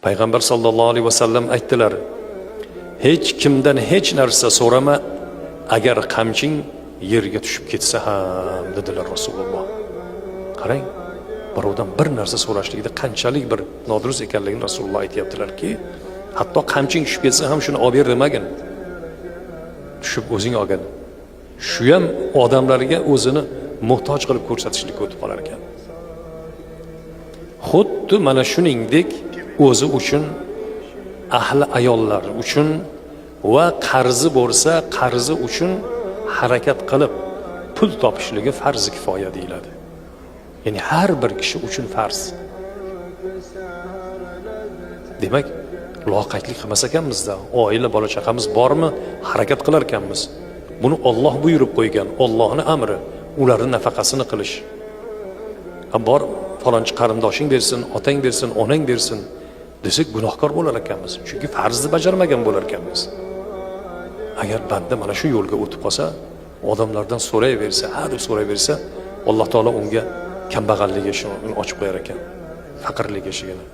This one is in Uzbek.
Payg'ambar sallallohu alayhi vasallam aytdilar: hech kimdan hech narsa so'rama, agar qamching yerga tushib ketsa ham, dedilar Rasululloh. Qarang, birovdan bir narsa so'rashlikda qanchalik bir nodurust ekanligini Rasululloh aytayaptilarki, hatto qamching tushib ketsa ham shuni olib ber demagin. Tushib o'zing olgin. Shu ham odamlarga o'zini muhtoj qilib ko'rsatishlikka o'tib qolar ekan. Xuddi mana shuningdek o'zi uchun, ahli ayollar uchun va qarzi bo'lsa, qarzi uchun harakat qilib pul topishligi farz kifoya deyiladi. Ya'ni har bir kishi uchun farz. Demak, loqaydlik qilmas ekanmizda, oila bola chaqamiz bormi, harakat qilar ekanmiz. Buni Alloh buyurib qo'ygan, Allohning amri, ularning nafaqasini qilish. Bor falonchi qarindoshing bersin, otang bersin, onang bersin desak gunohkor bo'lar ekanmiz. Chunki farzni bajarmagan bo'lar ekanmiz. Agar banda mana shu yo'lga o'tib qolsa, odamlardan so'rayversa, har so'rayversa, Alloh taolo unga kambag'allik eshigini ochib qo'yar ekan, faqirlik eshigini.